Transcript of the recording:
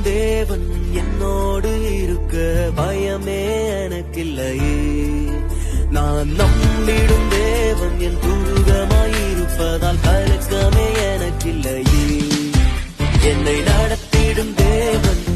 தேவன் என்னோடு இருக்க பயமே எனக்கில்லையே. நான் நம்பிடும் தேவன் என் துருகமாயிருப்பதால் கலக்கமே எனக்கில்லையே. என்னை நடத்திடும் தேவன்